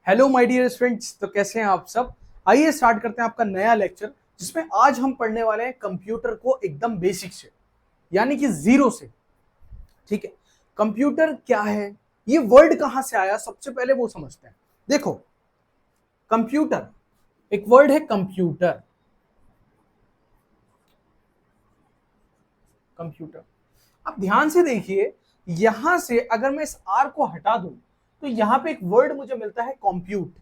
Hello my dear students, तो कैसे हैं आप सब। आइए स्टार्ट करते हैं आपका नया लेक्चर, जिसमें आज हम पढ़ने वाले हैं कंप्यूटर को एकदम बेसिक से, यानी कि जीरो से। ठीक है, कंप्यूटर क्या है, ये वर्ड कहां से आया, सबसे पहले वो समझते हैं। देखो, कंप्यूटर एक वर्ड है, कंप्यूटर। कंप्यूटर, अब ध्यान से देखिए, यहां से अगर मैं इस आर को हटा दूं तो यहां पे एक वर्ड मुझे मिलता है, कंप्यूट।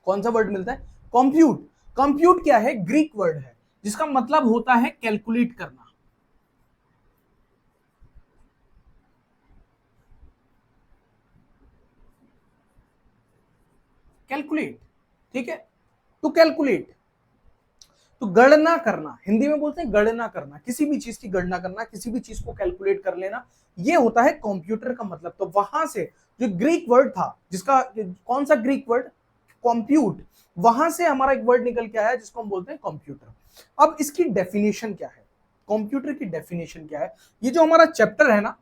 कौन सा वर्ड मिलता है? कंप्यूट। कंप्यूट क्या है? ग्रीक वर्ड है, जिसका मतलब होता है कैलकुलेट करना। कैलकुलेट, ठीक है, टू कैलकुलेट, तो गणना करना। हिंदी में बोलते हैं गणना करना, किसी भी चीज की गणना करना, किसी भी चीज को कैलकुलेट कर लेना, ये होता है कंप्यूटर का मतलब। तो वहां से जो ग्रीक वर्ड था, जिसका कौन सा ग्रीक वर्ड? कंप्यूट, वहां से हमारा एक वर्ड निकल के आया जिसको हम बोलते हैं कंप्यूटर। अब इसकी डेफिनेशन क्या है? कंप्यूटर की डेफिनेशन क्या है? ये जो हमारा चैप्टर है ना,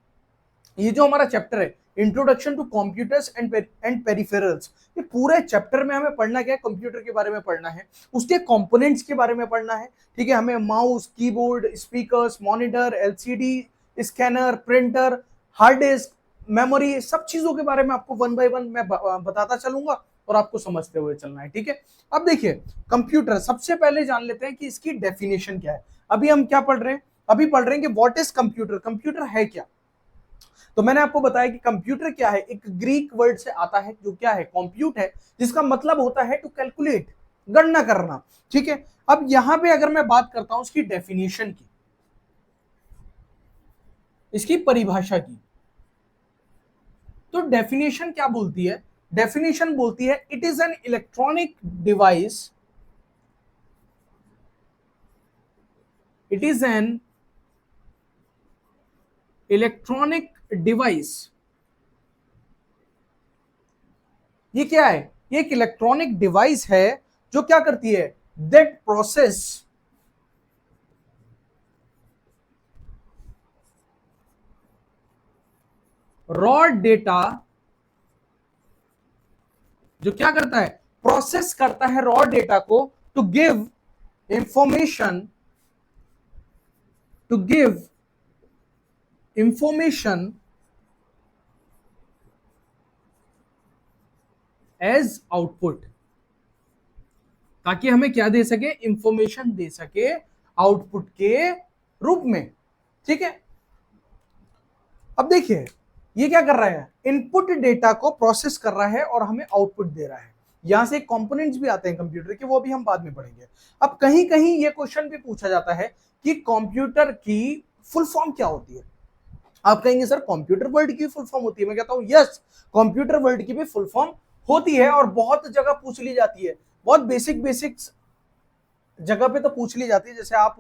ये जो हमारा चैप्टर है, introduction to computers and peripherals, ये पूरे चैप्टर में हमें पढ़ना क्या है? कंप्यूटर के बारे में पढ़ना है, उसके कंपोनेंट्स के बारे में पढ़ना है। ठीक है, हमें mouse, keyboard, speakers, monitor, LCD, scanner, printer, hard disk, memory, सब चीजों के बारे में आपको वन बाय वन मैं बताता चलूंगा और आपको समझते हुए चलना है। ठीक है, अब देखिए, कंप्यूटर सबसे पहले जान लेते हैं कि इसकी डेफिनेशन क्या है। अभी हम क्या पढ़ रहे हैं? अभी पढ़ रहे हैं कि व्हाट इज कंप्यूटर, कंप्यूटर है क्या। तो मैंने आपको बताया कि कंप्यूटर क्या है, एक ग्रीक वर्ड से आता है जो क्या है? कंप्यूट है, जिसका मतलब होता है टू कैलकुलेट, गणना करना। ठीक है, अब यहां पे अगर मैं बात करता हूं इसकी डेफिनेशन की, इसकी परिभाषा की, तो डेफिनेशन क्या बोलती है? डेफिनेशन बोलती है it is an electronic device, it is an electronic device. ये क्या है? ये एक इलेक्ट्रॉनिक डिवाइस है जो क्या करती है? दैट प्रोसेस रॉ डेटा, जो क्या करता है? प्रोसेस करता है रॉ डेटा को, to give information, to give information as output, ताकि हमें क्या दे सके? इंफॉर्मेशन दे सके आउटपुट के रूप में। ठीक है, अब देखिए, ये क्या कर रहा है? इनपुट डेटा को प्रोसेस कर रहा है और हमें आउटपुट दे रहा है। यहां से कंपोनेंट्स भी आते हैं कंप्यूटर के, वो भी हम बाद में पढ़ेंगे। अब कहीं कहीं ये क्वेश्चन भी पूछा जाता है कि कंप्यूटर की फुल फॉर्म क्या होती है। आप कहेंगे सर कंप्यूटर वर्ड की फुल फॉर्म होती है। मैं कहता हूं यस, कंप्यूटर वर्ड की भी फुल फॉर्म होती है, और बहुत जगह पूछ ली जाती है, बहुत बेसिक बेसिक जगह पे तो पूछ ली जाती है। जैसे आप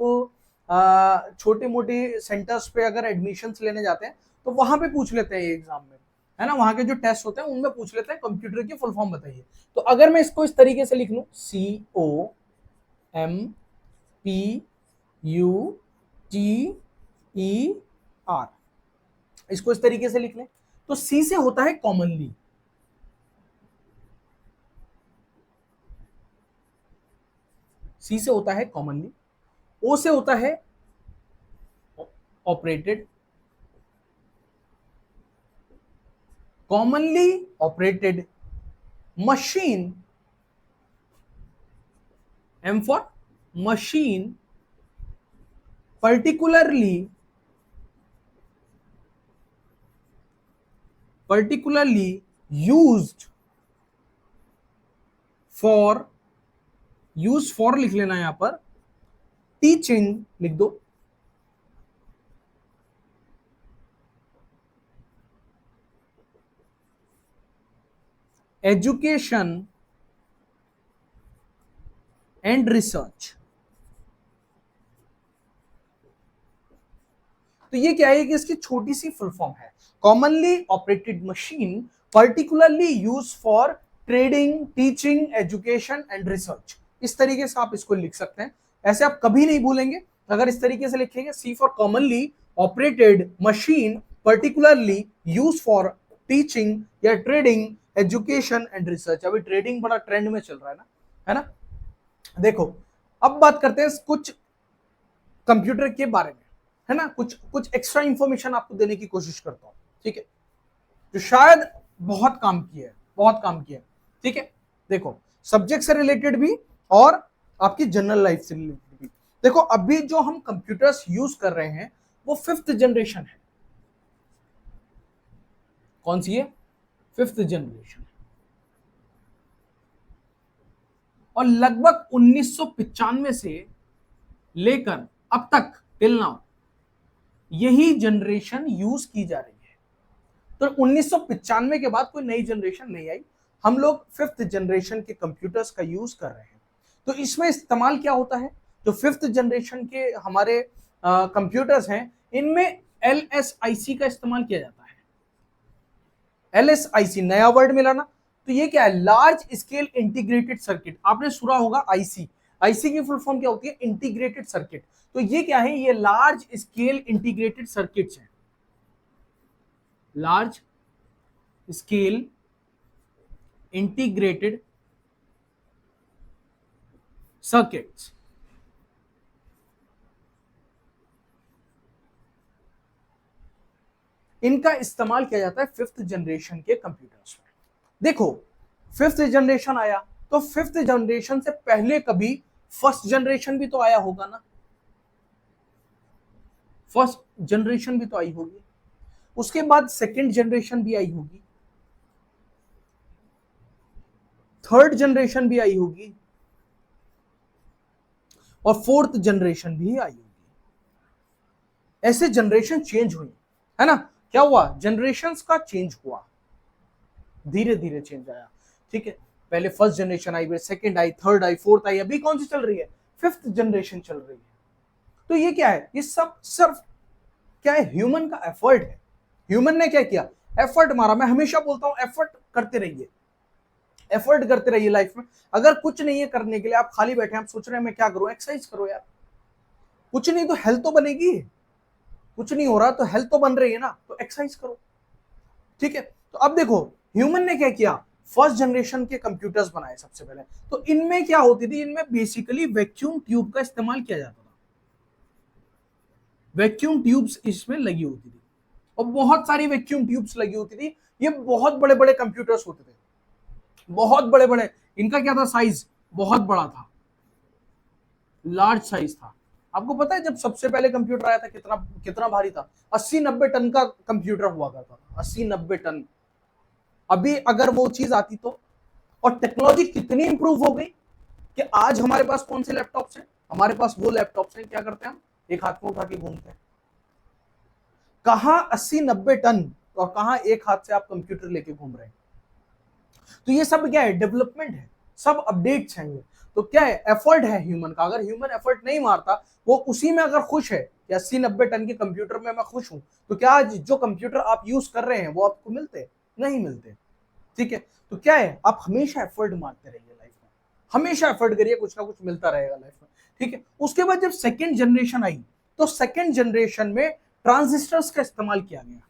छोटे मोटे सेंटर्स पे अगर एडमिशंस लेने जाते हैं तो वहां पे पूछ लेते हैं ये एग्जाम में, है ना, वहां के जो टेस्ट होते हैं उनमें पूछ लेते हैं कंप्यूटर की फुल फॉर्म बताइए। तो अगर मैं इसको इस तरीके से लिख लूं, COMPUTER, इसको इस तरीके से लिख लें, तो सी से होता है कॉमनली, सी से होता है कॉमनली, ओ से होता है operated, commonly operated machine, M for machine, particularly used for, use for लिख लेना यहां पर, टीचिंग लिख दो, एजुकेशन एंड रिसर्च। तो ये क्या है कि इसकी छोटी सी फुल फॉर्म है, commonly operated machine, particularly use for trading, teaching, education and research. इस तरीके से आप इसको लिख सकते हैं, ऐसे आप कभी नहीं भूलेंगे अगर इस तरीके से लिखेंगे। C for commonly operated machine, particularly use for teaching या ट्रेडिंग एजुकेशन एंड रिसर्च। अभी ट्रेडिंग बड़ा ट्रेंड में चल रहा है ना। देखो अब बात करते हैं कुछ कंप्यूटर के बारे में, है ना। कुछ कुछ एक्स्ट्रा इंफॉर्मेशन आपको देने की कोशिश करता हूं, ठीक है, जो शायद बहुत काम किया है, बहुत काम किया है, ठीक है। देखो सब्जेक्ट से रिलेटेड भी और आपकी जनरल लाइफ से रिलेटेड भी। देखो अभी जो हम कंप्यूटर्स यूज कर रहे हैं वो 5th जनरेशन है। कौन सी है? 5th generation. और लगभग 1995 से लेकर अब तक टिल नाउ यही जनरेशन यूज की जा रही है। तो 1995 के बाद कोई नई जनरेशन नहीं आई, हम लोग 5th जनरेशन के कंप्यूटर्स का यूज कर रहे हैं। तो इसमें इस्तेमाल क्या होता है? जो 5th जनरेशन के हमारे कंप्यूटर्स हैं इनमें LSIC का इस्तेमाल किया जाता है। LSIC नया वर्ड मिला ना, तो ये क्या है? Large scale integrated circuit. आपने सुना होगा आईसी, आईसी की फुल फॉर्म क्या होती है? Integrated circuit. तो ये क्या है? ये लार्ज स्केल इंटीग्रेटेड सर्किट्स हैं, लार्ज स्केल इंटीग्रेटेड सर्किट्स। इनका इस्तेमाल किया जाता है 5th जनरेशन के कंप्यूटर्स में। देखो 5th जनरेशन आया तो 5th जनरेशन से पहले कभी 1st जनरेशन भी तो आया होगा ना, 1st जनरेशन भी तो आई होगी, उसके बाद 2nd जनरेशन भी आई होगी, 3rd जनरेशन भी आई होगी और 4th जनरेशन भी आई होगी। ऐसे जनरेशन चेंज हुई, है ना। क्या हुआ? जनरेशंस का चेंज हुआ, धीरे धीरे चेंज आया, ठीक है। पहले 1st जनरेशन आई, फिर 2nd आई, 3rd आई, 4th आई, अभी कौन सी चल रही है? 5th जनरेशन चल रही है। तो ये क्या है? ये सब सिर्फ क्या है? ह्यूमन का एफर्ट है। ह्यूमन ने क्या किया? एफर्ट मारा। मैं हमेशा बोलता हूं एफर्ट करते रहिए, एफर्ट करते रहिए लाइफ में। अगर कुछ नहीं है करने के लिए, आप खाली बैठे हैं, आप सोच रहे हैं मैं क्या करूं, एक्सरसाइज करो यार। कुछ नहीं तो हेल्थ तो बनेगी, कुछ नहीं हो रहा तो हेल्थ तो बन रही है ना, तो एक्सरसाइज करो, ठीक है। तो अब देखो ह्यूमन ने क्या किया? 1st जनरेशन के कंप्यूटर्स बनाए सबसे पहले। तो इनमें क्या होती थी? इनमें बेसिकली वैक्यूम ट्यूब का इस्तेमाल किया जाता था, वैक्यूम ट्यूब्स इसमें लगी होती थी और बहुत सारी वैक्यूम ट्यूब्स लगी होती थी। ये बहुत बड़े बड़े कंप्यूटर्स होते थे, बहुत बड़े बड़े। इनका क्या था? साइज बहुत बड़ा था, लार्ज साइज था। आपको पता है जब सबसे पहले कंप्यूटर आया था कितना कितना भारी था? 80-90 टन का कंप्यूटर हुआ करता था, 80-90 टन। अभी अगर वो चीज आती तो, और टेक्नोलॉजी कितनी इंप्रूव हो गई कि आज हमारे पास कौन से लैपटॉप्स हैं? हमारे पास वो लैपटॉप्स हैं, क्या करते हैं हम? एक हाथ में उठा के घूमते हैं। कहां 80-90 टन और कहां एक हाथ से आप कंप्यूटर लेके घूम रहे हैं? तो ये सब क्या है? डेवलपमेंट है, सब अपडेट्स हैं ये। तो क्या है? एफर्ट है ह्यूमन का। अगर ह्यूमन एफर्ट नहीं मारता, वो उसी में अगर खुश है कि 80-90 टन के कंप्यूटर में मैं खुश हूं, तो क्या आज जो कंप्यूटर आप यूज कर रहे हैं वो आपको मिलते? नहीं मिलते, ठीक है। तो क्या है? आप हमेशा एफर्ट मारते रहिए लाइफ में, हमेशा एफर्ट करिए, कुछ ना कुछ मिलता रहेगा लाइफ में, ठीक है। उसके बाद जब 2nd जनरेशन आई तो 2nd जनरेशन में ट्रांजिस्टर्स का इस्तेमाल किया गया,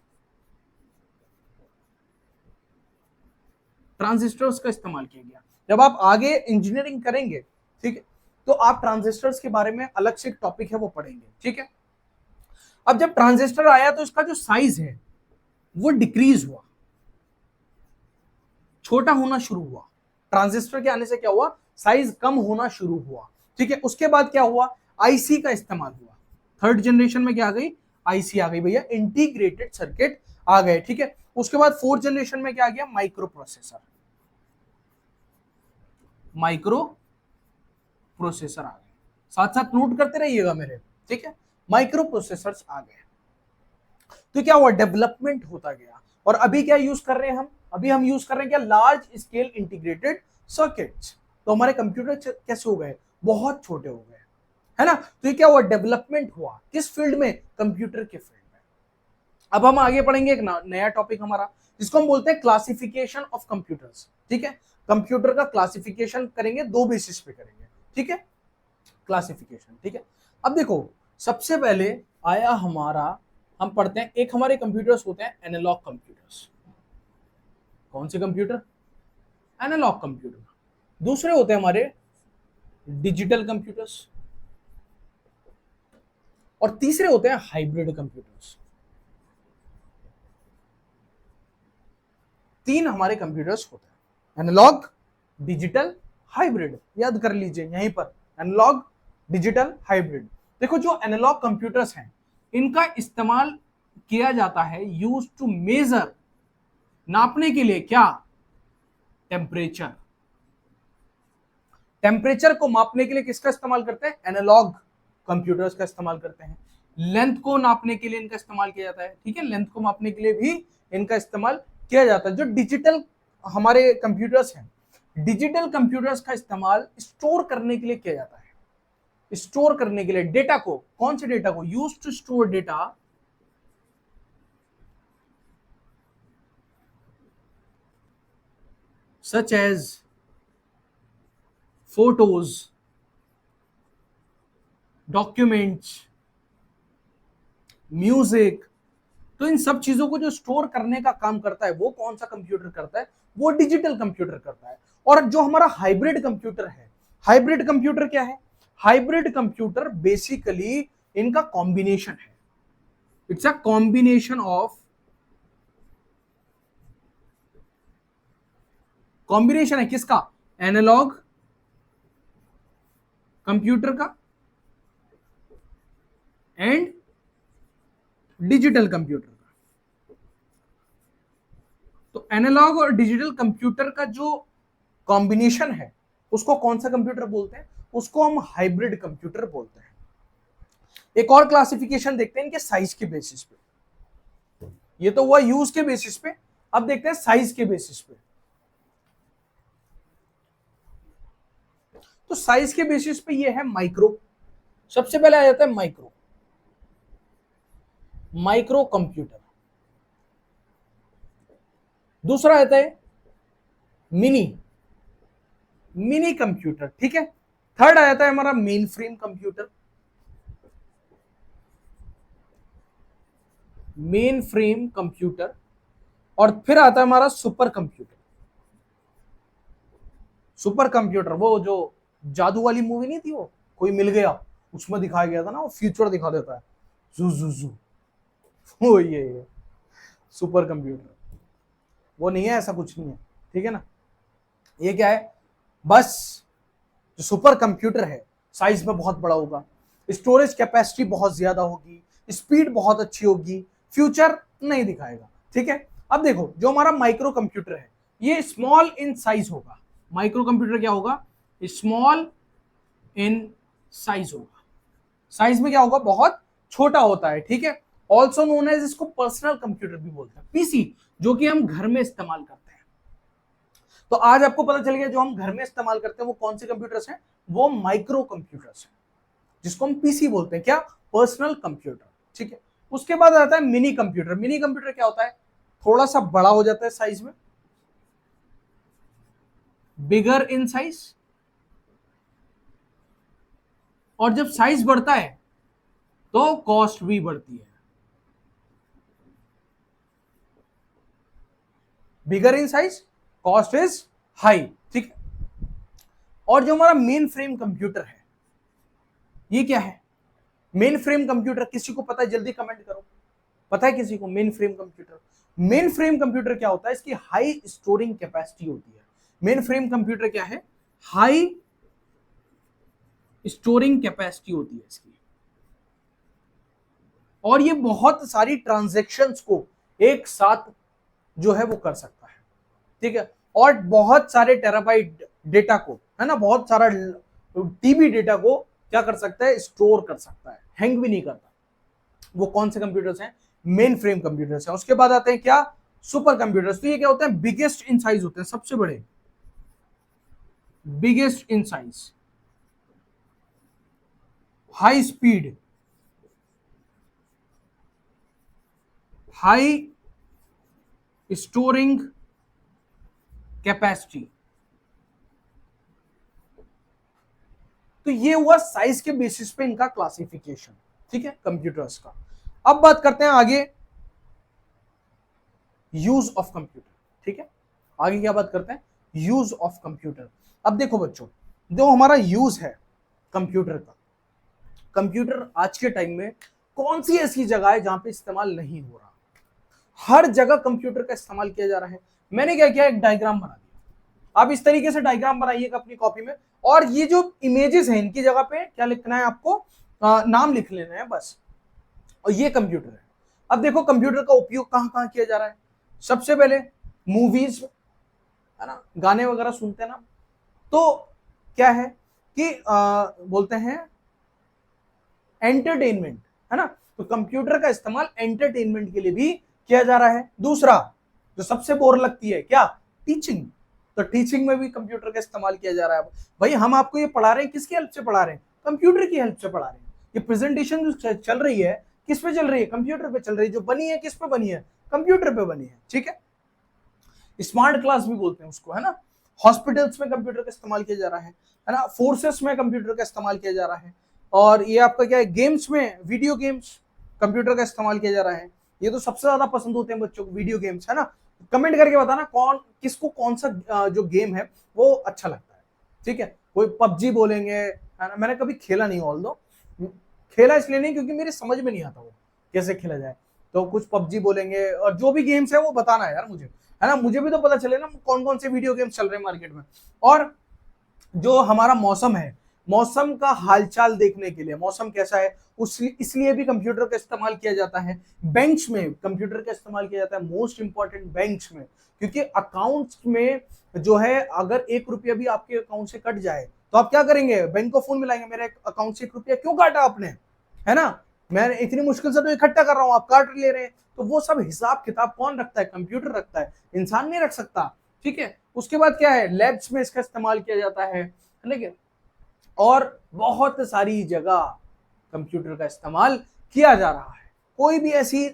ट्रांजिस्टर्स का इस्तेमाल किया गया। जब आप आगे इंजीनियरिंग करेंगे, ठीक है, तो आप ट्रांजिस्टर्स के बारे में अलग से एक टॉपिक है वो पढ़ेंगे, ठीक है। अब जब ट्रांजिस्टर आया तो इसका जो साइज है वो डिक्रीज हुआ, छोटा होना शुरू हुआ। ट्रांजिस्टर के आने से क्या हुआ? साइज कम होना शुरू हुआ, ठीक है। उसके बाद क्या हुआ? आईसी का इस्तेमाल हुआ। 3rd जनरेशन में क्या आ गई? आईसी आ गई भैया, इंटीग्रेटेड सर्किट आ गए, ठीक है। उसके बाद 4th जनरेशन में क्या आ गया? माइक्रो प्रोसेसर, माइक्रो प्रोसेसर आ गए। साथ साथ नोट करते रहिएगा मेरे, ठीक है। माइक्रो प्रोसेसर्स आ गए। तो क्या हुआ? डेवलपमेंट होता गया। और अभी क्या यूज कर रहे हैं हम? अभी हम यूज कर रहे हैं क्या? Large scale integrated circuits. तो हमारे कंप्यूटर कैसे हो गए? बहुत छोटे हो गए, है ना। तो ये क्या हुआ? डेवलपमेंट हुआ। किस फील्ड में? कंप्यूटर के फील्ड में। अब हम आगे पढ़ेंगे एक नया टॉपिक हमारा, जिसको हम बोलते हैं क्लासिफिकेशन ऑफ कंप्यूटर्स, ठीक है। कंप्यूटर का क्लासिफिकेशन करेंगे, 2 बेसिस पे करेंगे, ठीक है। क्लासिफिकेशन, ठीक है। अब देखो सबसे पहले आया हमारा, हम पढ़ते हैं, एक हमारे कंप्यूटर्स होते हैं एनालॉग कंप्यूटर्स, कौन से कंप्यूटर? Analogue computer. दूसरे होते हैं हमारे डिजिटल कंप्यूटर्स, और तीसरे होते हैं हाइब्रिड कंप्यूटर्स। तीन हमारे कंप्यूटर्स होते हैं, एनालॉग, डिजिटल, हाइब्रिड। याद कर लीजिए यहीं पर, एनालॉग, डिजिटल, हाइब्रिड। देखो जो एनालॉग कंप्यूटर्स हैं इनका इस्तेमाल किया जाता है यूज टू मेजर, नापने के लिए क्या? टेम्परेचर। टेम्परेचर को मापने के लिए किसका इस्तेमाल करते हैं? एनालॉग कंप्यूटर्स का इस्तेमाल करते हैं। लेंथ को नापने के लिए इनका इस्तेमाल किया जाता है, ठीक है, लेंथ को मापने के लिए भी इनका इस्तेमाल किया जाता है। जो डिजिटल हमारे कंप्यूटर्स हैं, डिजिटल कंप्यूटर्स का इस्तेमाल स्टोर करने के लिए किया जाता है, स्टोर करने के लिए डेटा को। कौन से डेटा को? Use to store data such as photos, documents, music. तो इन सब चीजों को जो स्टोर करने का काम करता है वो कौन सा कंप्यूटर करता है? वो डिजिटल कंप्यूटर करता है। और जो हमारा हाइब्रिड कंप्यूटर है, हाइब्रिड कंप्यूटर क्या है? हाइब्रिड कंप्यूटर बेसिकली इनका कॉम्बिनेशन है, it's a combination of, combination है किसका? एनालॉग कंप्यूटर का एंड डिजिटल कंप्यूटर का। तो एनालॉग और डिजिटल कंप्यूटर का जो कॉम्बिनेशन है उसको कौन सा कंप्यूटर बोलते हैं? उसको हम हाइब्रिड कंप्यूटर बोलते हैं। एक और क्लासिफिकेशन देखते हैं इनके साइज के बेसिस पे। ये तो हुआ यूज के बेसिस पे, अब देखते हैं साइज के बेसिस पे। तो साइज के बेसिस पे ये है माइक्रो। सबसे पहले आ जाता है माइक्रो, माइक्रो कंप्यूटर। दूसरा आता है मिनी, मिनी कंप्यूटर, ठीक है। थर्ड आ जाता है हमारा main frame computer, main frame computer. और फिर आता है हमारा सुपर कंप्यूटर। सुपर कंप्यूटर वो जो जादू वाली मूवी नहीं थी, वो कोई मिल गया, उसमें दिखाया गया था ना, वो फ्यूचर दिखा देता है, जू जू जू, वो ये सुपर कंप्यूटर। वो नहीं है, ऐसा कुछ नहीं है, ठीक है ना। ये क्या है? बस जो सुपर कंप्यूटर है साइज में बहुत बड़ा होगा, स्टोरेज कैपेसिटी बहुत ज्यादा होगी, स्पीड बहुत अच्छी होगी, फ्यूचर नहीं दिखाएगा, ठीक है। अब देखो जो हमारा माइक्रो कंप्यूटर है ये स्मॉल इन साइज होगा। माइक्रो कंप्यूटर क्या होगा? स्मॉल इन साइज होगा। साइज में क्या होगा? बहुत छोटा होता है, ठीक है। ऑल्सो नोन एज, इसको पर्सनल कंप्यूटर भी बोलते हैं, पीसी, जो कि हम घर में इस्तेमाल करते हैं। तो आज आपको पता चल गया जो हम घर में इस्तेमाल करते हैं वो कौन से कंप्यूटर्स हैं? वो माइक्रो कंप्यूटर्स हैं, जिसको हम पीसी बोलते हैं, क्या? पर्सनल कंप्यूटर, ठीक है। उसके बाद आता है मिनी कंप्यूटर। मिनी कंप्यूटर क्या होता है? थोड़ा सा बड़ा हो जाता है साइज में, बिगर इन साइज। और जब साइज बढ़ता है तो कॉस्ट भी बढ़ती है, bigger in size, cost is high, ठीक है। और जो हमारा मेन फ्रेम कंप्यूटर है ये क्या है? मेन फ्रेम कंप्यूटर किसी को पता है? जल्दी कमेंट करो, पता है किसी को main frame computer? Main frame computer क्या होता है? इसकी हाई स्टोरिंग कैपेसिटी होती है। मेन फ्रेम कंप्यूटर क्या है? हाई स्टोरिंग कैपेसिटी होती है इसकी, और ये बहुत सारी ट्रांजैक्शंस को एक साथ जो है वो कर सकता है, ठीक है। और बहुत सारे टेराबाइट डेटा को, है ना, बहुत सारा टीबी डेटा को क्या कर सकता है? स्टोर कर सकता है, हैंग भी नहीं करता। वो कौन से कंप्यूटर्स हैं? मेन फ्रेम कंप्यूटर्स हैं। उसके बाद आते हैं क्या? Super computers. तो ये क्या होते हैं? बिगेस्ट इन साइज होते हैं, सबसे बड़े, biggest in size, high speed, high storing capacity. तो ये हुआ साइज के बेसिस पे इनका क्लासिफिकेशन, ठीक है, कंप्यूटर्स का। अब बात करते हैं आगे यूज ऑफ कंप्यूटर, ठीक है। आगे क्या बात करते हैं, यूज ऑफ कंप्यूटर। अब देखो बच्चों, जो हमारा यूज है कंप्यूटर का, कंप्यूटर आज के टाइम में कौन सी ऐसी जगह है जहां पे इस्तेमाल नहीं हो रहा? हर जगह कंप्यूटर का इस्तेमाल किया जा रहा है। मैंने क्या किया, एक डायग्राम बना दिया। आप इस तरीके से डायग्राम बनाइएगा अपनी कॉपी में, और ये जो इमेजेस हैं इनकी जगह पे क्या लिखना है आपको, नाम लिख लेना है बस। और ये कंप्यूटर है। अब देखो कंप्यूटर का उपयोग कहां कहां किया जा रहा है। सबसे पहले मूवीज, है ना, गाने वगैरह सुनते हैं ना, तो क्या है कि बोलते हैं एंटरटेनमेंट, है ना, तो कंप्यूटर का इस्तेमाल एंटरटेनमेंट के लिए भी किया जा रहा है। दूसरा जो सबसे बोर लगती है, क्या, टीचिंग, तो टीचिंग में भी कंप्यूटर का इस्तेमाल किया जा रहा है। भाई हम आपको ये पढ़ा रहे हैं, किसकी हेल्प से पढ़ा रहे हैं, कंप्यूटर की हेल्प से पढ़ा रहे हैं। ये प्रेजेंटेशन जो चल रही है किस पे चल रही है, कंप्यूटर पे चल रही है। जो बनी है किस पे बनी है, कंप्यूटर पे बनी है, ठीक है। स्मार्ट क्लास भी बोलते हैं उसको, है ना। हॉस्पिटल्स में कंप्यूटर का इस्तेमाल किया जा रहा है ना। फोर्सेस में कंप्यूटर का इस्तेमाल किया जा रहा है। और ये आपका क्या है, गेम्स में, वीडियो गेम्स, कंप्यूटर का इस्तेमाल किया जा रहा है। ये तो सबसे ज्यादा पसंद होते हैं बच्चों को वीडियो गेम्स, है ना। कमेंट करके बताना कौन किसको कौन सा जो गेम है वो अच्छा लगता है, ठीक है। कोई पबजी बोलेंगे, है ना, मैंने कभी खेला नहीं, ऑल दो खेला इसलिए नहीं क्योंकि मेरे समझ में नहीं आता वो कैसे खेला जाए। तो कुछ पबजी बोलेंगे, और जो भी गेम्स है वो बताना है यार मुझे, है ना, मुझे भी तो पता चले ना कौन कौन से वीडियो गेम्स चल रहे हैं मार्केट में। और जो हमारा मौसम है, मौसम का हालचाल देखने के लिए, मौसम कैसा है उस इसलिए भी कंप्यूटर का इस्तेमाल किया जाता है। बैंक्स में कंप्यूटर का इस्तेमाल किया जाता है, मोस्ट इंपॉर्टेंट बैंक्स में, क्योंकि अकाउंट्स में जो है अगर 1 रुपया भी आपके अकाउंट से कट जाए तो आप क्या करेंगे, बैंक को फोन मिलाएंगे, मेरे अकाउंट से 1 रुपया क्यों काटा आपने, है ना, मैं इतनी मुश्किल से तो इकट्ठा कर रहा हूं, आप काट ले रहे हैं। तो वो सब हिसाब किताब कौन रखता है, कंप्यूटर रखता है, इंसान नहीं रख सकता, ठीक है। उसके बाद क्या है, लैब्स में इसका इस्तेमाल किया जाता है, ठीक है। और बहुत सारी जगह कंप्यूटर का इस्तेमाल किया जा रहा है। कोई भी ऐसी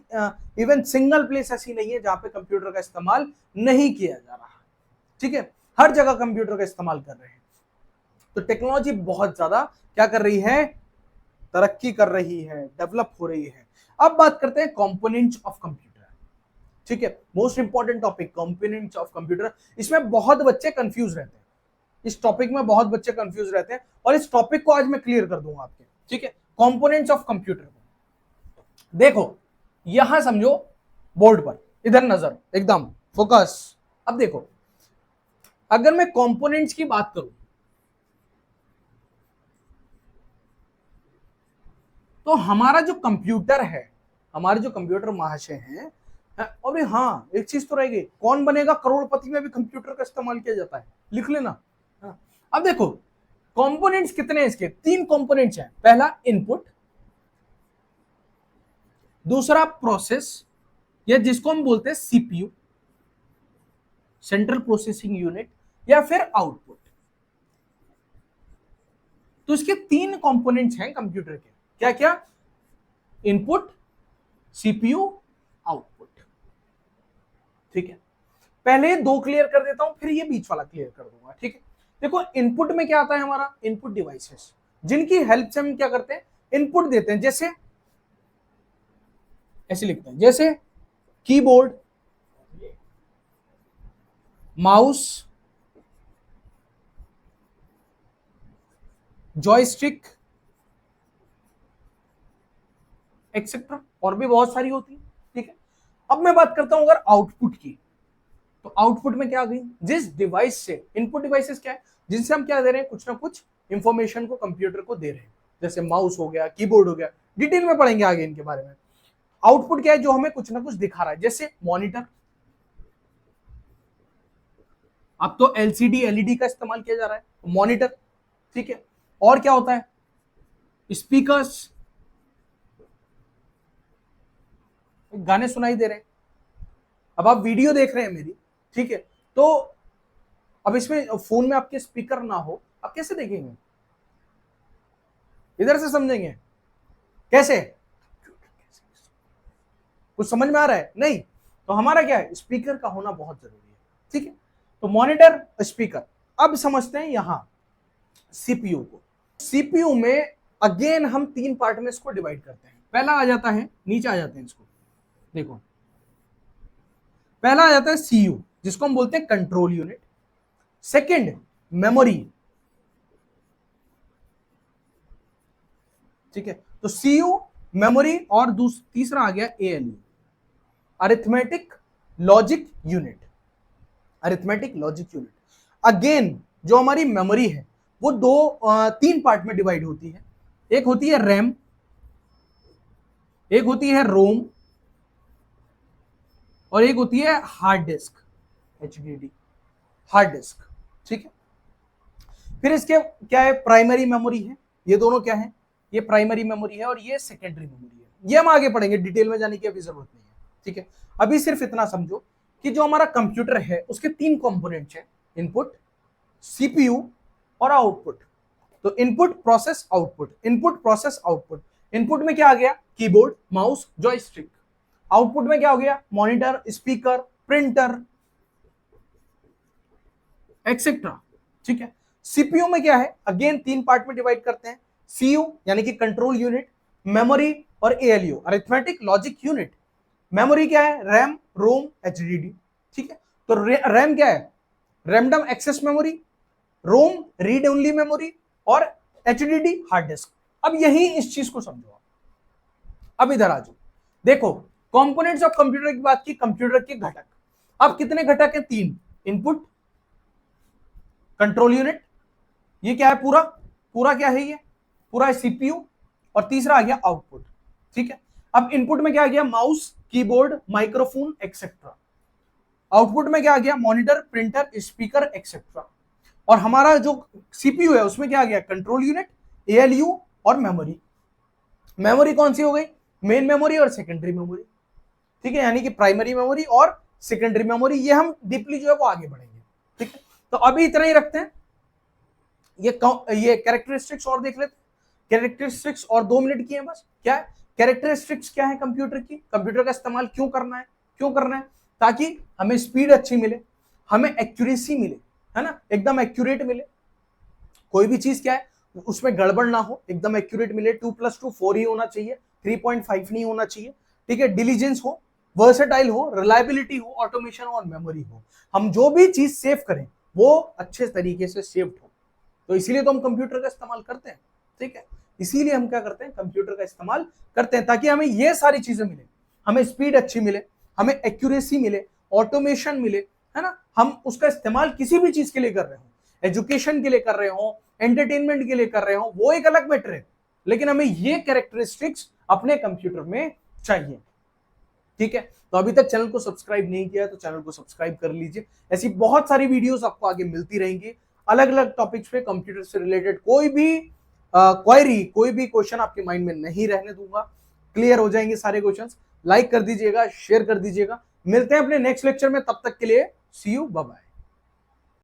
इवन सिंगल प्लेस ऐसी नहीं है जहां पे कंप्यूटर का इस्तेमाल नहीं किया जा रहा है, ठीक है। हर जगह कंप्यूटर का इस्तेमाल कर रहे हैं। तो टेक्नोलॉजी बहुत ज्यादा क्या कर रही है, तरक्की कर रही है, डेवलप हो रही है। अब बात करते हैं कंपोनेंट्स ऑफ कंप्यूटर, ठीक है। Most important topic components of computer. इसमें बहुत बच्चे कंफ्यूज रहते हैं, इस टॉपिक में बहुत बच्चे कंफ्यूज रहते हैं, और इस टॉपिक को आज मैं क्लियर कर दूंगा आपके, ठीक है। कंपोनेंट्स ऑफ कंप्यूटर, देखो यहां समझो, बोर्ड पर इधर नजर, एकदम फोकस। अब देखो अगर मैं कंपोनेंट्स की बात करूं तो हमारा जो कंप्यूटर है, हमारे जो कंप्यूटर महाशय हैं, अरे हाँ एक चीज तो रहेगी, कौन बनेगा करोड़पति में भी कंप्यूटर का इस्तेमाल किया जाता है, लिख लेना। हाँ। अब देखो कंपोनेंट्स कितने हैं इसके, 3 कंपोनेंट्स हैं। पहला इनपुट, दूसरा प्रोसेस, या जिसको हम बोलते हैं सीपीयू, सेंट्रल प्रोसेसिंग यूनिट, या फिर आउटपुट। तो इसके 3 कंपोनेंट्स हैं कंप्यूटर के, क्या क्या, इनपुट, सीपीयू, आउटपुट, ठीक है। पहले 2 क्लियर कर देता हूं, फिर ये बीच वाला क्लियर कर दूंगा, ठीक है। देखो इनपुट में क्या आता है, हमारा इनपुट डिवाइसेस, जिनकी हेल्प से हम क्या करते हैं, इनपुट देते हैं। जैसे ऐसे लिखते हैं, जैसे कीबोर्ड, माउस, जॉयस्टिक, एक्सेट्रा, और भी बहुत सारी होती है, ठीक है। अब मैं बात करता हूं अगर आउटपुट की, तो आउटपुट में क्या आ गई, जिस डिवाइस से, इनपुट डिवाइसेस क्या है, जिनसे हम क्या दे रहे हैं, कुछ ना कुछ इंफॉर्मेशन को कंप्यूटर को दे रहे हैं, जैसे माउस हो गया, कीबोर्ड हो गया, डिटेल में पढ़ेंगे आगे इनके बारे में। आउटपुट क्या है, जो हमें कुछ ना कुछ दिखा रहा है, जैसे मॉनिटर, अब तो एलसीडी एलईडी का इस्तेमाल किया जा रहा है, मॉनिटर, ठीक है। और क्या होता है, स्पीकर्स, गाने सुनाई दे रहे हैं, अब आप वीडियो देख रहे हैं मेरी, ठीक है, तो अब इसमें फोन में आपके स्पीकर ना हो, आप कैसे देखेंगे, इधर से समझेंगे कैसे, कुछ समझ में आ रहा है, नहीं, तो हमारा क्या है, स्पीकर का होना बहुत जरूरी है, ठीक है। तो मॉनिटर, स्पीकर। अब समझते हैं यहां सीपीयू को। सीपीयू में अगेन हम 3 पार्ट में इसको डिवाइड करते हैं। पहला आ जाता है, नीचे आ जाते हैं इसको, देखो पहला आ जाता है सीयू, जिसको हम बोलते हैं कंट्रोल यूनिट। सेकंड मेमोरी, ठीक है, तो सीयू मेमोरी, और तीसरा आ गया ALU, arithmetic logic unit. Arithmetic logic unit again जो हमारी मेमोरी है वो तीन पार्ट में डिवाइड होती है। एक होती है रैम, एक होती है रोम, और एक होती है hard disk, HDD, hard disk, ठीक है। फिर इसके क्या है, प्राइमरी मेमोरी है, ये दोनों क्या है, ये प्राइमरी मेमोरी है और ये सेकेंडरी मेमोरी है। ये हम आगे पढ़ेंगे, डिटेल में जाने की अभी जरूरत नहीं है, ठीक है। अभी सिर्फ इतना समझो कि जो हमारा कंप्यूटर है उसके तीन कंपोनेंट्स हैं, इनपुट, सीपीयू और आउटपुट। तो input process output, input process output. Input में क्या आ गया, कीबोर्ड, माउस, जॉयस्टिक। आउटपुट में क्या हो गया, मॉनिटर, स्पीकर, प्रिंटर, एक्सेट्रा, ठीक है। सीपीयू में क्या है, अगेन तीन पार्ट में डिवाइड करते हैं, सीयू यानी कि कंट्रोल यूनिट, मेमोरी और ALU, arithmetic logic unit. Memory क्या है, रैम, रोम, एचडीडी, ठीक है। तो रैम क्या है, रैंडम एक्सेस मेमोरी, रोम रीड ओनली मेमोरी, और एचडीडी हार्ड डिस्क। अब यही इस चीज को समझो आप। अब इधर आ जाओ, देखो कंपोनेंट्स ऑफ कंप्यूटर की बात की, कंप्यूटर के घटक। अब कितने घटक हैं, तीन, इनपुट, कंट्रोल यूनिट, ये क्या है, पूरा पूरा क्या है, ये पूरा सीपीयू, और तीसरा आ गया आउटपुट, ठीक है। अब इनपुट में क्या आ गया, mouse, keyboard, microphone, etcetera. Output में क्या आ गया, मॉनिटर, प्रिंटर, स्पीकर, एक्सेट्रा। और हमारा जो सीपीयू है उसमें क्या आ गया, कंट्रोल यूनिट, एएलयू और मेमोरी। मेमोरी कौन सी हो गई, मेन मेमोरी और सेकेंडरी मेमोरी, ठीक है, यानी कि प्राइमरी मेमोरी और सेकेंडरी मेमोरी। ये हम डीपली जो है वो आगे बढ़ेंगे, ठीक है। तो अभी इतना ही रखते हैं, ये कैरेक्टरिस्टिक्स और देख लेते हैं। कैरेक्टरिस्टिक्स और 2 मिनट की है बस। क्या है कैरेक्टरिस्टिक्स, क्या है कंप्यूटर की, कंप्यूटर का इस्तेमाल क्यों करना है, क्यों करना है, ताकि हमें स्पीड अच्छी मिले, हमें एक्यूरेसी मिले, है ना, एकदम एक्यूरेट मिले। कोई भी चीज क्या है उसमें गड़बड़ ना हो, एकदम एक्यूरेट मिले। 2+2 4 ही होना चाहिए, 3.5 नहीं होना चाहिए, ठीक है। डिलीजेंस हो, वर्सेटाइल हो, रिलायबिलिटी हो, ऑटोमेशन और मेमोरी हो। हम जो भी चीज सेव करें वो अच्छे तरीके से सेव्ड हो। तो इसीलिए तो हम कंप्यूटर का इस्तेमाल करते हैं, ठीक है। इसीलिए हम क्या करते हैं, कंप्यूटर का इस्तेमाल करते हैं, ताकि हमें ये सारी चीजें मिले, हमें स्पीड अच्छी मिले, हमें एक्यूरेसी मिले, ऑटोमेशन मिले, है ना। हम उसका इस्तेमाल किसी भी चीज के लिए कर रहे हो, एजुकेशन के लिए कर रहे हो, एंटरटेनमेंट के लिए कर रहे हो, वो एक अलग मैटर है, लेकिन हमें ये कैरेक्टरिस्टिक्स अपने कंप्यूटर में चाहिए, ठीक है। तो अभी तक चैनल को सब्सक्राइब नहीं किया है तो चैनल को सब्सक्राइब कर लीजिए। ऐसी बहुत सारी वीडियोस आपको आगे मिलती रहेंगी, अलग अलग टॉपिक्स पे, कंप्यूटर से रिलेटेड कोई भी क्वेरी, कोई भी क्वेश्चन आपके माइंड में नहीं रहने दूंगा, क्लियर हो जाएंगे सारे क्वेश्चंस। लाइक कर दीजिएगा, शेयर कर दीजिएगा। मिलते हैं अपने नेक्स्ट लेक्चर में, तब तक के लिए सी यू, बाय बाय।